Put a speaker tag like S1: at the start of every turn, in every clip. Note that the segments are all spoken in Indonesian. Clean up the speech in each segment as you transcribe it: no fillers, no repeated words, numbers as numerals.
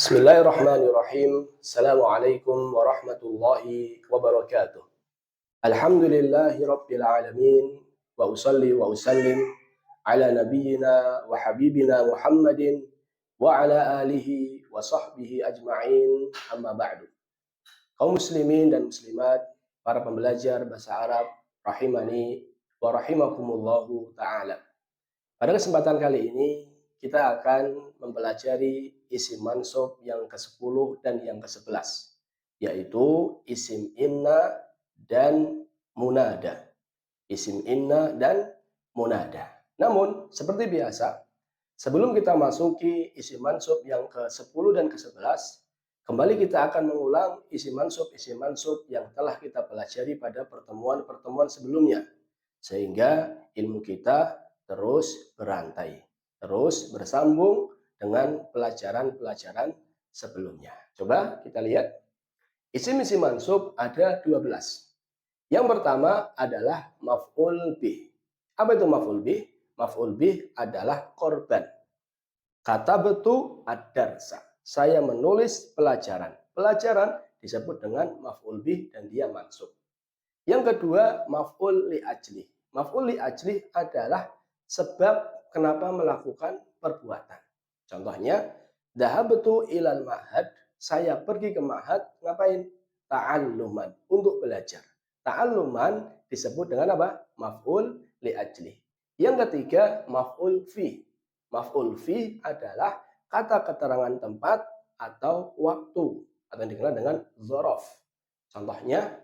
S1: Bismillahirrahmanirrahim. Assalamualaikum warahmatullahi wabarakatuh. Alhamdulillahi rabbil alamin wa usalli wa usallim ala nabiyyina wa habibina Muhammadin wa ala alihi wa sahbihi ajma'in, amma ba'du. Kaum muslimin dan muslimat, para pembelajar bahasa Arab rahimani wa rahimakumullahu taala. Pada kesempatan kali ini kita akan mempelajari isim mansub yang ke-10 dan yang ke-11, yaitu isim inna dan munada. Isim inna dan munada. Namun, seperti biasa, sebelum kita masuki isim mansub yang ke-10 dan ke-11, kembali kita akan mengulang isim mansub yang telah kita pelajari pada pertemuan-pertemuan sebelumnya, sehingga ilmu kita terus berantai, terus bersambung dengan pelajaran-pelajaran sebelumnya. Coba kita lihat. Isim-isim mansub ada 12. Yang pertama adalah maf'ul bih. Apa itu maf'ul bih? Maf'ul bih adalah korban. Katabtu ad-darsa. Saya menulis pelajaran. Pelajaran disebut dengan maf'ul bih dan dia mansub. Yang kedua, maf'ul li ajli. Maf'ul li ajli adalah sebab kenapa melakukan perbuatan. Contohnya, dhahabtu ilal ma'had, saya pergi ke ma'had, ngapain? Ta'alluman, untuk belajar. Ta'alluman disebut dengan apa? Maf'ul li ajli. Yang ketiga, maf'ul fi. Maf'ul fi adalah kata keterangan tempat atau waktu, atau yang dikenal dengan dzaraf. Contohnya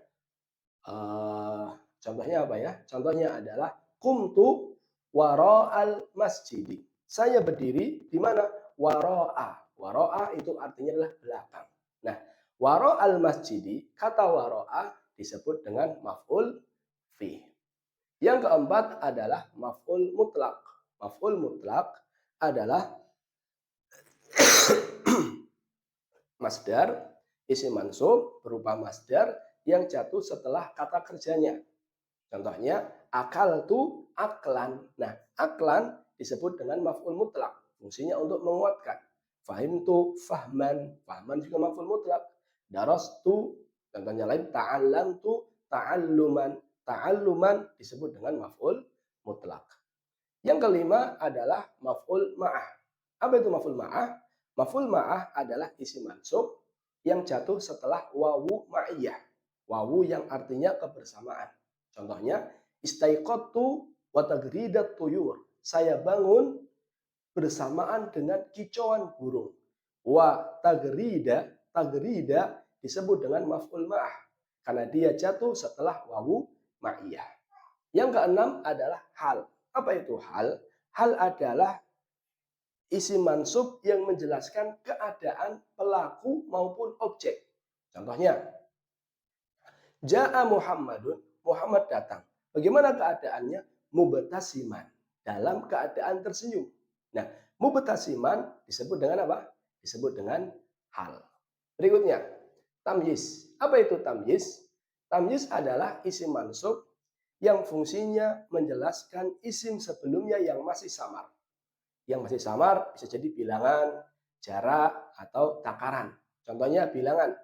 S1: apa ya? Contohnya adalah qumtu wara'al masjidi. Saya berdiri di mana? Wara'a. Wara'a itu artinya adalah belakang. Nah, wara'al masjidi, kata wara'a disebut dengan maf'ul fi. Yang keempat adalah maf'ul mutlak. Maf'ul mutlak adalah masdar, isim mansub berupa masdar yang jatuh setelah kata kerjanya. Contohnya, akal tu aklan. Nah, aklan disebut dengan maf'ul mutlak. Fungsinya untuk menguatkan. Fahim tu fahman. Fahman juga maf'ul mutlak. Daras tu, contohnya lain, ta'allam tu ta'alluman. Ta'alluman disebut dengan maf'ul mutlak. Yang kelima adalah maf'ul ma'ah. Apa itu maf'ul ma'ah? Maf'ul ma'ah adalah isim mansub yang jatuh setelah wawu ma'iyah. Wawu yang artinya kebersamaan. Contohnya, istaiqatu wa tagridat tuyur. Saya bangun bersamaan dengan kicauan burung. Wa tagrida disebut dengan maf'ul ma'ah karena dia jatuh setelah wawu ma'iyah. Yang keenam adalah hal. Apa itu hal? Hal adalah isim mansub yang menjelaskan keadaan pelaku maupun objek. Contohnya, ja'a Muhammadun, Muhammad datang. Bagaimana keadaannya? Mubtasiman, dalam keadaan tersenyum. Nah, mubtasiman disebut dengan apa? Disebut dengan hal. Berikutnya, tamyiz. Apa itu tamyiz? Tamyiz adalah isim mansub yang fungsinya menjelaskan isim sebelumnya yang masih samar. Yang masih samar bisa jadi bilangan, jarak, atau takaran. Contohnya bilangan.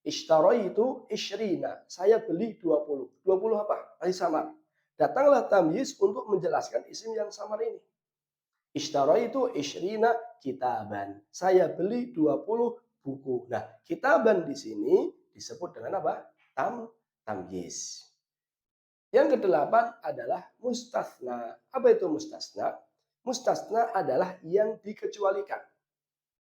S1: Ishtaraitu isyrina. Saya beli 20. 20 apa? Masih samar. Datanglah tamyiz untuk menjelaskan isim yang samar ini. Ishtaraitu isyrina kitaban. Saya beli 20 buku. Nah, kitaban di sini disebut dengan apa? Tamyiz. Yang kedelapan adalah mustasna. Apa itu mustasna? Mustasna adalah yang dikecualikan.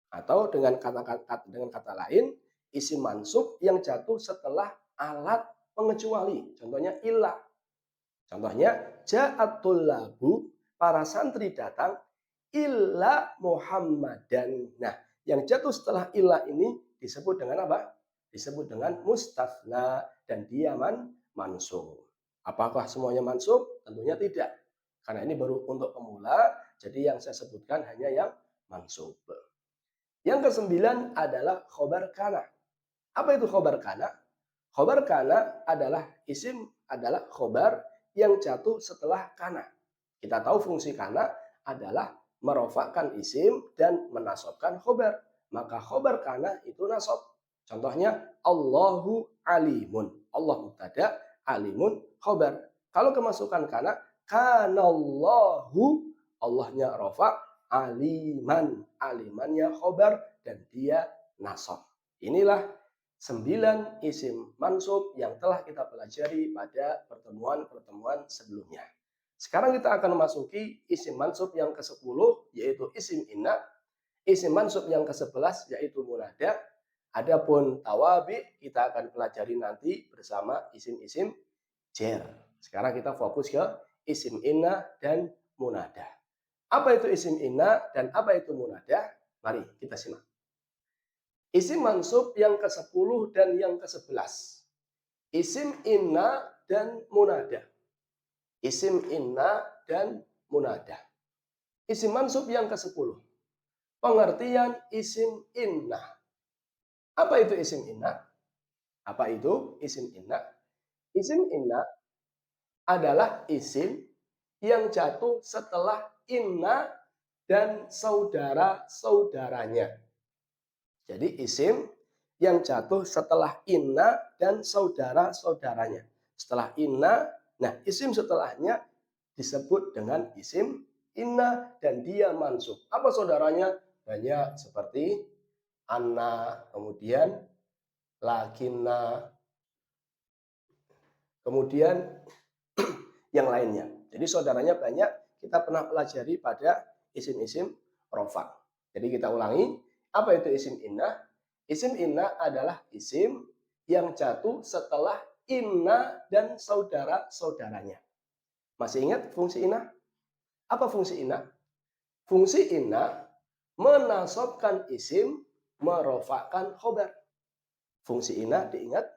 S1: Atau dengan kata lain, isim mansub yang jatuh setelah alat pengecuali. Contohnya illah. Contohnya ja'atul labu, para santri datang, illa Muhammadan. Nah, yang jatuh setelah illah ini disebut dengan apa? Disebut dengan mustasna dan dia mansub. Apakah semuanya mansub? Tentunya tidak. Karena ini baru untuk pemula, jadi yang saya sebutkan hanya yang mansub. Yang kesembilan adalah khobar kana. Apa itu khobar kana? Khobar kana adalah adalah khobar yang jatuh setelah kana. Kita tahu fungsi kana adalah merofakkan isim dan menasabkan khobar. maka khobar kana itu nasab. Contohnya Allahu alimun. Allah mubtada, alimun khobar. Kalau kemasukan kana, kanallahu, Allahnya rofa, aliman, alimannya khobar, dan dia nasab. Inilah 9 isim mansub yang telah kita pelajari pada pertemuan-pertemuan sebelumnya. Sekarang kita akan memasuki isim mansub yang ke-10, yaitu isim inna. Isim mansub yang ke-11 yaitu munada. Adapun tawabi kita akan pelajari nanti bersama isim-isim jer. Sekarang kita fokus ke isim inna dan munada. Apa itu isim inna dan apa itu munada? Mari kita simak. Isim mansub yang ke-10 dan yang ke-11. Isim inna dan munada. Isim inna dan munada. Isim mansub yang ke-10. Pengertian isim inna. Apa itu isim inna? Apa itu isim inna? Isim inna adalah isim yang jatuh setelah inna dan saudara-saudaranya. Jadi isim yang jatuh setelah inna dan saudara-saudaranya. Setelah inna, nah isim setelahnya disebut dengan isim inna dan dia mansub. Apa saudaranya? Banyak seperti anna, kemudian lakinna, kemudian yang lainnya. Jadi saudaranya banyak, kita pernah pelajari pada isim-isim rofa. Jadi kita ulangi, apa itu isim inna? Isim inna adalah isim yang jatuh setelah inna dan saudara-saudaranya. Masih ingat fungsi inna? Apa fungsi inna? Fungsi inna menasabkan isim, merofakkan khobar. Fungsi inna diingat,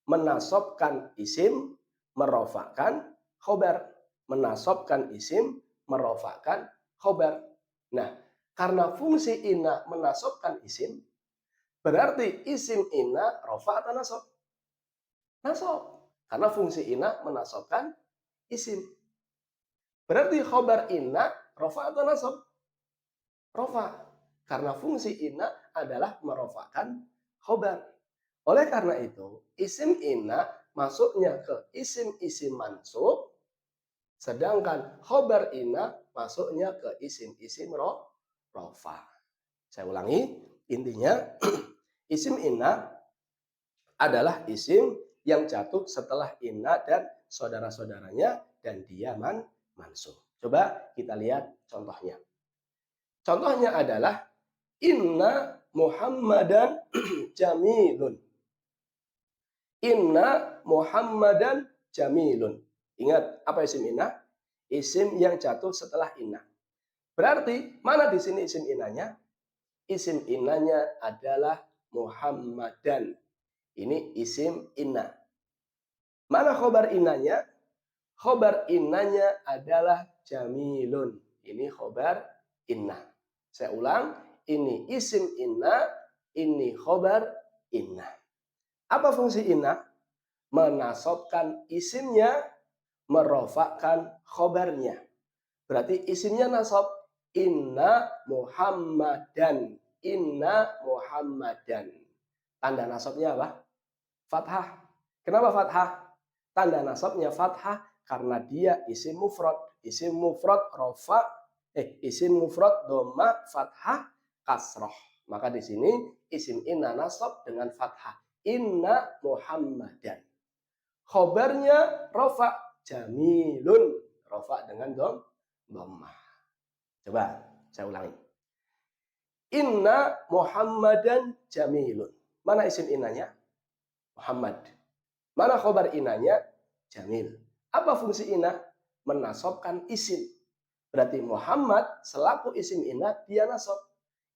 S1: menasabkan isim, merofakkan khobar. Menasabkan isim, merofakkan khobar. Nah, karena fungsi inna menasabkan isim, berarti isim inna rofa atau nasab? Nasab. Karena fungsi inna menasabkan isim. Berarti khobar inna rofa atau nasab? Rofa. Karena fungsi inna adalah merofakan khobar. Oleh karena itu, isim inna masuknya ke isim-isim mansub, sedangkan khobar inna masuknya ke isim-isim rofa. Saya ulangi, intinya isim inna adalah isim yang jatuh setelah inna dan saudara-saudaranya dan dia mansub. Coba kita lihat contohnya. Contohnya adalah inna Muhammadan jamilun. Inna Muhammadan jamilun. Ingat, apa isim inna? Isim yang jatuh setelah inna. Berarti, mana di sini isim innanya? Isim innanya adalah Muhammadan. Ini isim inna. Mana khobar innanya? Khobar innanya adalah jamilun. Ini khobar inna. Saya ulang, ini isim inna, ini khobar inna. Apa fungsi inna? Menasabkan isimnya, merofakkan khobarnya. Berarti isimnya nasab. Inna Muhammadan. Inna Muhammadan. Tanda nasabnya apa? Fathah. Kenapa fathah? Tanda nasabnya fathah karena dia isim mufrad. Isim mufrad rofa, isim mufrad doma fathah kasroh. Maka di sini isim inna nasab dengan fathah. Inna Muhammadan. Khobarnya rofa jamilun. Rofa dengan dhammah. Coba saya ulangi. Inna Muhammadan jamilun. Mana isim innanya? Muhammad. Mana khobar innanya? Jamil. Apa fungsi inna? Menasabkan isim. Berarti Muhammad selaku isim inna dia nasab.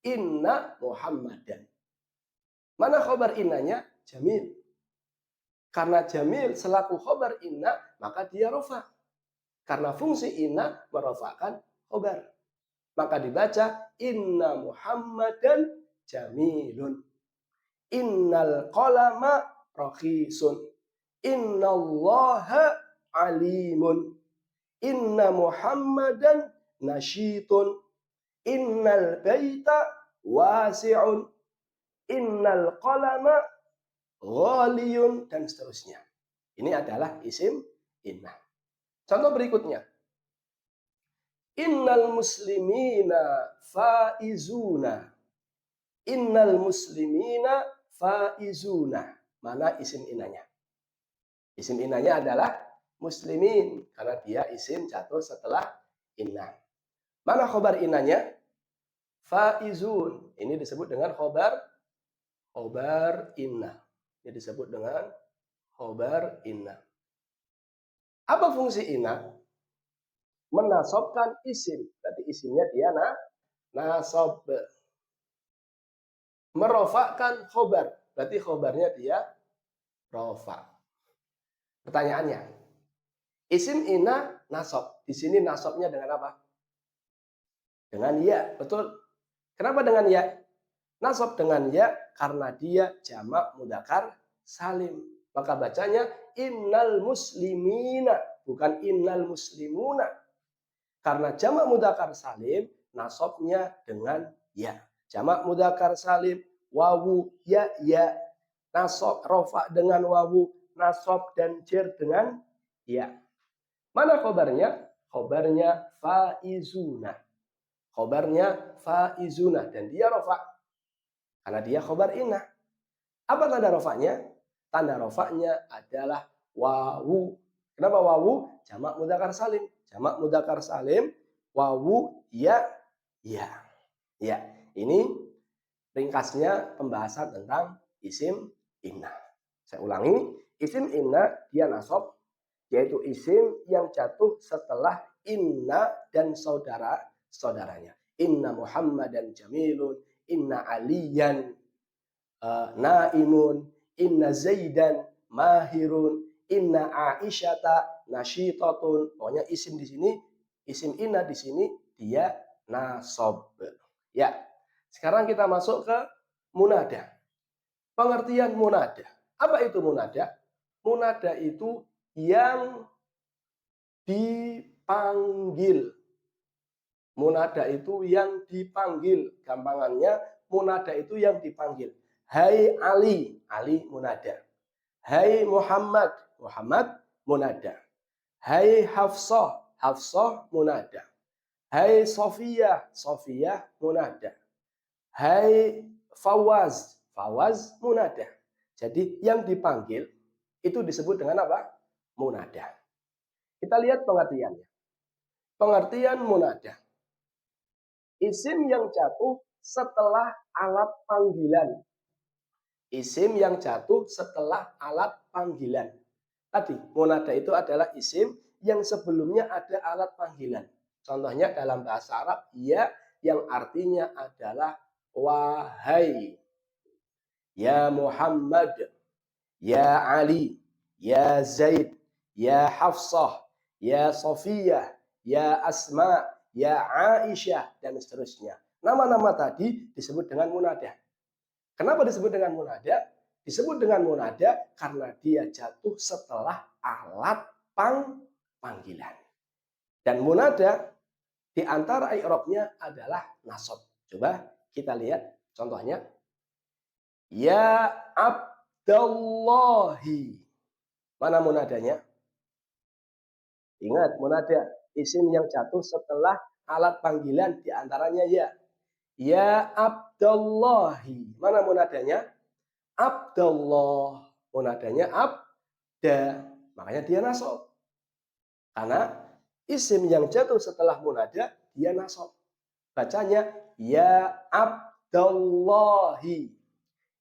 S1: Inna Muhammadan. Mana khobar innanya? Jamil. Karena jamil selaku khobar inna, maka dia rofa. Karena fungsi inna merofakan khobar. Maka dibaca inna Muhammadan jamilun. Innal qalama rakhisun. Innallaha alimun. Inna Muhammadan nasyitun. Innal baita wasi'un. innal qalama ghaliyun, dan seterusnya. Ini adalah isim inna. Contoh berikutnya. Innal muslimina faizuna. Innal muslimina faizuna. Mana isim inanya? Isim inanya adalah muslimin karena dia isim jatuh setelah inna. Mana khobar inanya? Faizun. Ini disebut dengan khobar inna. Ini disebut dengan khobar inna. Apa fungsi inna? Menasobkan isim. Berarti isimnya dia nasab. Merofakkan khobar. Berarti khobarnya dia rofa. Pertanyaannya, isim inna nasab. Di sini nasabnya dengan apa? Dengan ya, betul. Kenapa dengan ya? Nasab dengan ya karena dia jamak mudzakkar salim. Maka bacanya innal muslimina, bukan innal muslimuna. Karena jamak mudzakkar salim, nasabnya dengan ya. Jamak mudzakkar salim, wawu, ya, ya. Nasab, rofa dengan wawu, nasab dan jer dengan ya. Mana khobarnya? Khobarnya faizuna. Khobarnya faizuna. Dan dia rofa. Karena dia khobar inna. Apa tanda rofanya? Tanda rofanya adalah wawu. Kenapa wawu? Jamak mudzakkar salim. Jamak mudzakkar salim, wawu, ya, ya. Ya, ini ringkasnya pembahasan tentang isim inna. Saya ulangi, isim inna dia nasab, yaitu isim yang jatuh setelah inna dan saudara-saudaranya. Inna Muhammadan jamilun, inna aliyan naimun, inna zaidan mahirun, inna aisyata nasyitatun. Pokoknya isim di sini, isim inna di sini dia nasab. Ya. Sekarang kita masuk ke munada. Pengertian munada. Apa itu munada? Munada itu yang dipanggil. Munada itu yang dipanggil. Gampangannya munada itu yang dipanggil. Hai Ali, Ali munada. Hai Muhammad, Muhammad munada. Hai Hafsah, Hafsah munada. Hai Sofia, Sofia munada. Hai Fawaz, Fawaz munada. Jadi yang dipanggil itu disebut dengan apa? Munada. Kita lihat pengertiannya. Pengertian munada. Isim yang jatuh setelah alat panggilan. Isim yang jatuh setelah alat panggilan. Tadi, munada itu adalah isim yang sebelumnya ada alat panggilan. Contohnya dalam bahasa Arab, ya yang artinya adalah wahai. Ya Muhammad, ya Ali, ya Zaid, ya Hafsah, ya Sofiyah, ya Asma, ya Aisyah, dan seterusnya. Nama-nama tadi disebut dengan munada. Kenapa disebut dengan munada? Disebut dengan munada karena dia jatuh setelah alat panggilan. Dan munada di antara i'rabnya adalah nasab. Coba kita lihat contohnya. Ya Abdallahi. Mana munadanya? Ingat, munada isim yang jatuh setelah alat panggilan di antaranya ya. Ya Abdallahi. Mana munadanya? Abdallah. Munadanya abda. Makanya dia nasab. Karena isim yang jatuh setelah munada dia nasab. Bacanya ya Abdallahi.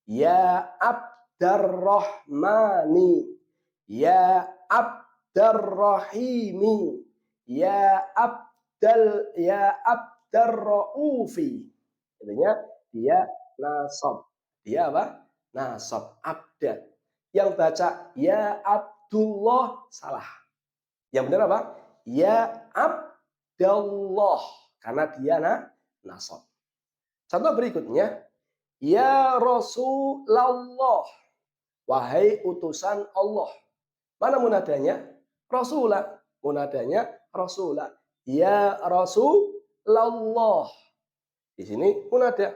S1: Ya Abdarrahmani. Ya Abdarrahimi. Ya Abdarraufi. Intinya dia nasab. Dia apa? Nasab, abda. Yang baca ya Abdullah salah. Yang benar apa? Ya Abdallah. Karena dia nasab. Contoh berikutnya. Ya Rasulullah. Wahai utusan Allah. Mana munadanya? Rasulah. Munadanya Rasulah. Ya Rasulullah. Di sini munada.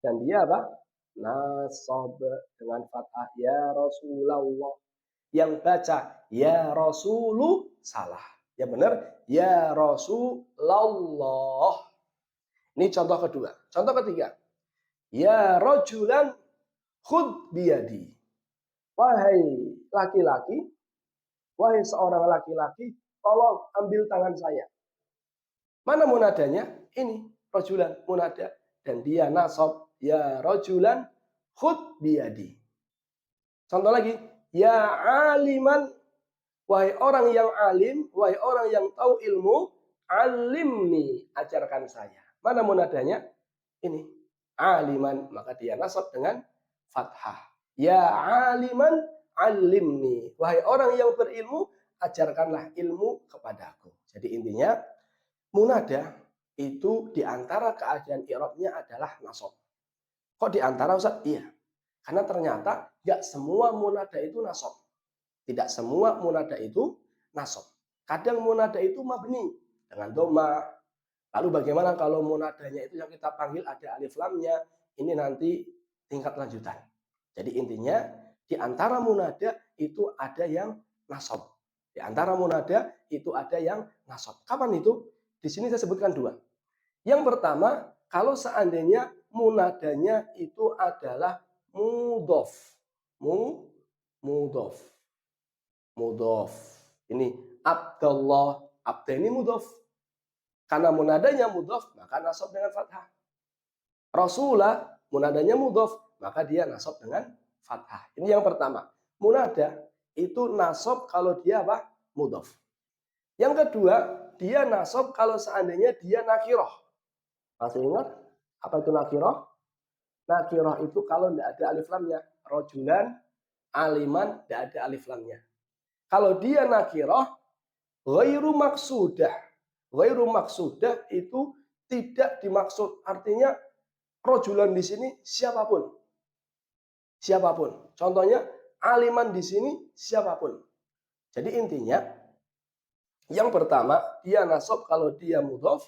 S1: Dan dia apa? nasab dengan fathah ya Rasulullah. Yang baca ya Rasulu salah. Ya benar, ya Rasulullah. Ini contoh kedua. Contoh ketiga. Ya rajulan khud biyadi. Wahai laki-laki, wahai seorang laki-laki, tolong ambil tangan saya. Mana munadanya? Ini rajulan munada dan dia nasab ya rajulan khud biyadi. Contoh lagi, ya aliman, wahai orang yang alim, wahai orang yang tahu ilmu, alimni, ajarkan saya. Mana munadanya? Ini aliman, maka dia nasab dengan fathah. Ya aliman alimni, wahai orang yang berilmu, ajarkanlah ilmu kepadaku. Jadi intinya munada itu diantara keadaan i'rabnya adalah nasab. Kok diantara Ustaz? Iya. Karena ternyata nggak semua munada itu nasab. Tidak semua munada itu nasab. Kadang munada itu mabni dengan doma. Lalu bagaimana kalau munadanya itu yang kita panggil ada alif lamnya? Ini nanti tingkat lanjutan. Jadi intinya di antara munada itu ada yang nasab. Di antara munada itu ada yang nasab. Kapan itu? Di sini saya sebutkan dua. Yang pertama, kalau seandainya munadanya itu adalah mudhof. Mudhof. Mudhof. Ini Abdullah. Abda ini mudhof. Karena munadanya mudhof, maka nasab dengan fathah. Rasulah, munadanya mudhof, maka dia nasab dengan fathah. Ini yang pertama. Munada itu nasab kalau dia apa? Mudhof. Yang kedua, dia nasab kalau seandainya dia nakiroh. Masih ingat? Apa itu nakiroh? Nakiroh itu kalau tidak ada alif lamnya. Rojulan, aliman, tidak ada alif lamnya. Kalau dia nakiroh, ghairu maksudah. Ghairu maksudah itu tidak dimaksud. Artinya rojulan di sini siapapun. Siapapun. Contohnya aliman di sini siapapun. Jadi intinya yang pertama dia nasab kalau dia mudhof.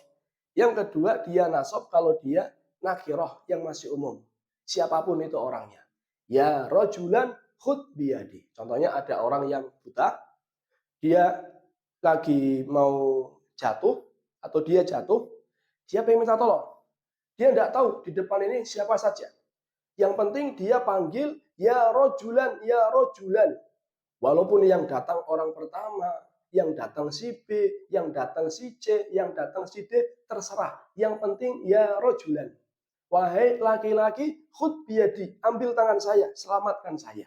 S1: Yang kedua dia nasab kalau dia nakiroh yang masih umum. Siapapun itu orangnya. Ya rojulan khud biyadi. Contohnya ada orang yang buta. Dia lagi mau jatuh atau dia jatuh. Dia pengen minta tolong. Dia tidak tahu di depan ini siapa saja. Yang penting dia panggil ya rojulan, ya rojulan. Walaupun yang datang orang pertama, yang datang si B, yang datang si C, yang datang si D, terserah. Yang penting ya rojulan. Wahai laki-laki, khud biyadi, ambil tangan saya, selamatkan saya.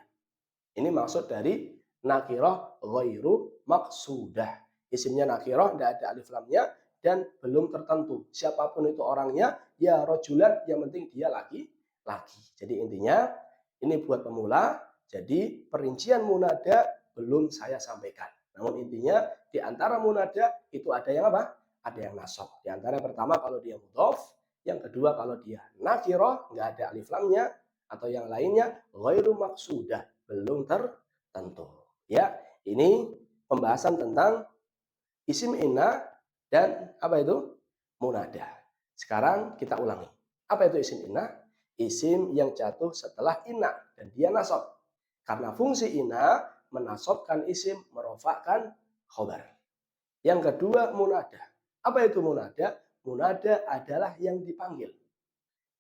S1: Ini maksud dari nakirah ghairu maksudah. Isimnya nakirah, tidak ada alif lamnya, dan belum tertentu. Siapapun itu orangnya, ya rojulan, yang penting dia laki-laki. Jadi intinya, ini buat pemula, jadi perincian munada belum saya sampaikan. Namun intinya di antara munada itu ada yang apa? Ada yang nasab. Di antara yang pertama kalau dia mudhof, yang kedua kalau dia nakirah, nggak ada alif lamnya, atau yang lainnya ghairu maksudah, belum tertentu. Ya, ini pembahasan tentang isim inna dan apa itu? Munada. Sekarang kita ulangi. Apa itu isim inna? Isim yang jatuh setelah inna dan dia nasab. Karena fungsi inna menasabkan isim, merofakkan khobar. Yang kedua munada. Apa itu munada? Munada adalah yang dipanggil.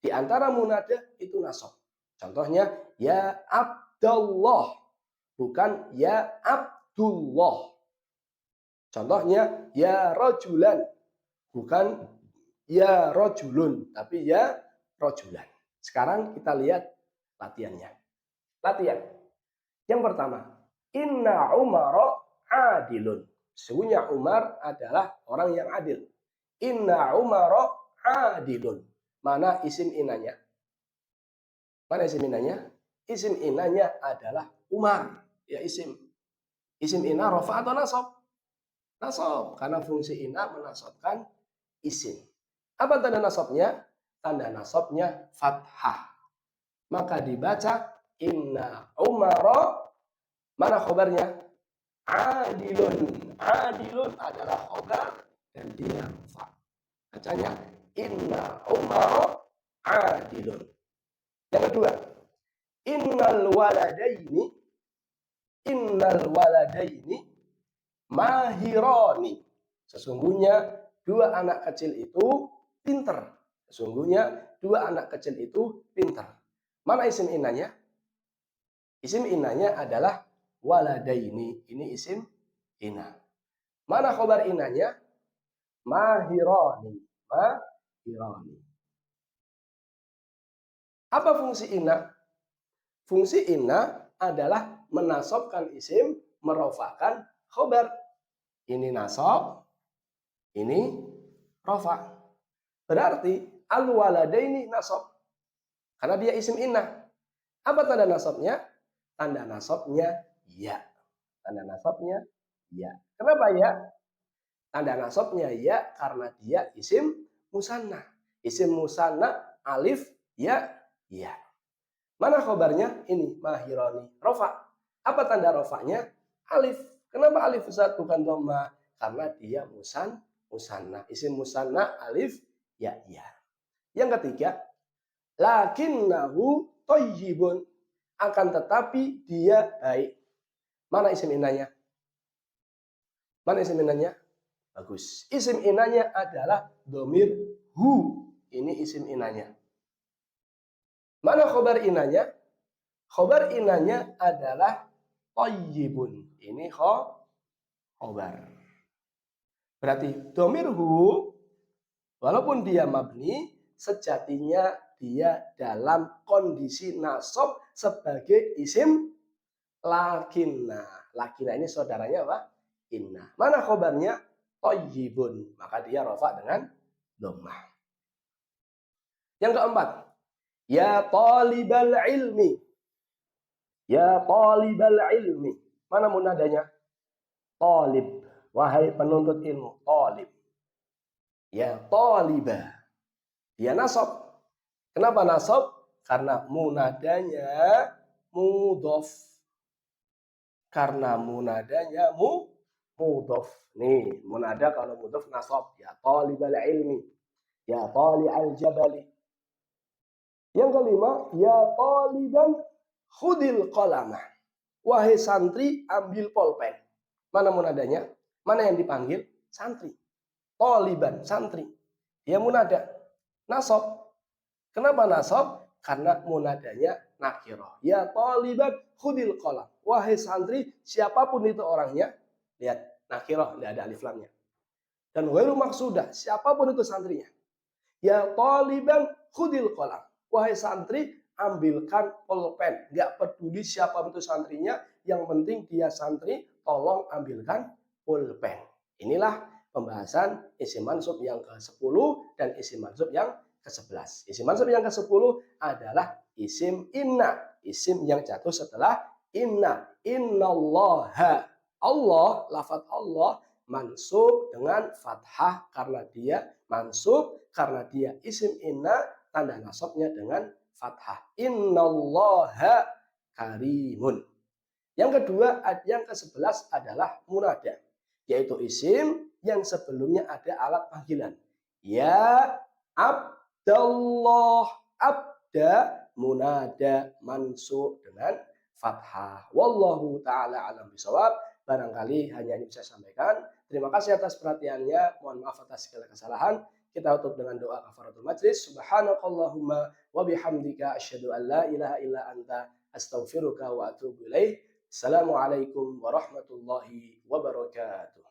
S1: Di antara munada itu nasab. Contohnya ya Abdullah, bukan ya Abdullah. Contohnya ya rojulan, bukan ya rojulun, tapi ya rojulan. Sekarang kita lihat latihannya. Latihan. Yang pertama, inna Umara adilun. Sesungguhnya Umar adalah orang yang adil. Inna Umara adilun. Mana isim inanya? Mana isim inanya? Isim inanya adalah Umar. Ya isim. Isim ina rofa atau nasab? Nasab. Karena fungsi ina menasabkan isim. Apa tanda nasabnya? Tanda nasabnya fathah. Maka dibaca inna Umara. Mana khobarnya? Adilun. Adilun adalah khobar dan dia rofa. Bacanya inna Umara adilun. Yang kedua, innal waladaini mahirani. Sesungguhnya dua anak kecil itu pinter. Sesungguhnya dua anak kecil itu pinter. Mana isim inanya? Isim inanya adalah waladaini. Ini isim ina. Mana khobar inanya? Mahirani. Mahirani. Apa fungsi ina? Fungsi ina adalah menasobkan isim, merofakan khobar. Ini nasob, ini rofa. Berarti al-waladaini nasob. Karena dia isim inna. Apa tanda nasobnya? Tanda nasobnya ya. Tanda nasobnya ya. Kenapa ya? Tanda nasobnya ya karena dia isim musanna. Isim musanna alif ya ya. Mana khobarnya? Ini mahironi rofa. Apa tanda rofanya? Alif. Kenapa alif Ustaz bukan dhamma? Karena dia musanna. Isim musanna alif ya ya. Yang ketiga, lakinnahu thayyibun. Akan tetapi dia baik. Mana isim inanya? Mana isim inanya? Bagus. Isim inanya adalah domir hu. Ini isim inanya. Mana khobar inanya? Khobar inanya adalah thayyibun. Ini khobar. Berarti domir hu, walaupun dia mabni, sejatinya dia dalam kondisi nasab sebagai isim lakinna. Lakinna ini saudaranya apa? Inna. Mana khobarnya? Thayyibun. Maka dia rafa dengan dhammah. Yang keempat, ya talibal ilmi. Ya talibal ilmi. Mana munadanya? Talib. Wahai penuntut ilmu. Talib. Ya taliba. Dia nasab. Kenapa nasab? Karena munadanya mudhof. Karena munadanya mudhof. Nih, munada kalau mudhof nasab. Ya talibal ilmi. Ya tali'al jabali. Yang kelima, ya taliban khudil qalamah. Wahai santri, ambil polpen. Mana munadanya? Mana yang dipanggil? Santri. Taliban, santri. Dia munada. Nasab. Kenapa nasab? Karena munadanya nakirah. Ya taliban khudil qalam. Wahai santri, siapapun itu orangnya. Lihat, nakirah, tidak ada alif lamnya. Dan ghairu maksudah, siapapun itu santrinya. Ya taliban khudil qalam. Wahai santri, ambilkan pulpen. Gak peduli siapa itu santrinya, yang penting dia santri, tolong ambilkan pulpen. Inilah pembahasan isim mansub yang ke-10 dan isim mansub yang ke-11. Isim mansub yang ke-10 adalah isim inna. Isim yang jatuh setelah inna. Innallaha. Allah, lafaz Allah, mansub dengan fathah karena dia mansub, karena dia isim inna, tanda nasabnya dengan fathah. Innallaha karimun. Yang kedua, yang ke-11 adalah munada, yaitu isim yang sebelumnya ada alat panggilan. Ya Abdallah. Abda munada mansub dengan fathah. Wallahu taala alam bisawab. Barangkali hanya ini bisa saya sampaikan. Terima kasih atas perhatiannya. Mohon maaf atas segala kesalahan. Kita tutup dengan doa kafaratul majlis. Subhanakallahumma wa bihamdika asyhadu an la ilaha illa anta astaghfiruka wa atubu ilaik. Assalamualaikum warahmatullahi wabarakatuh.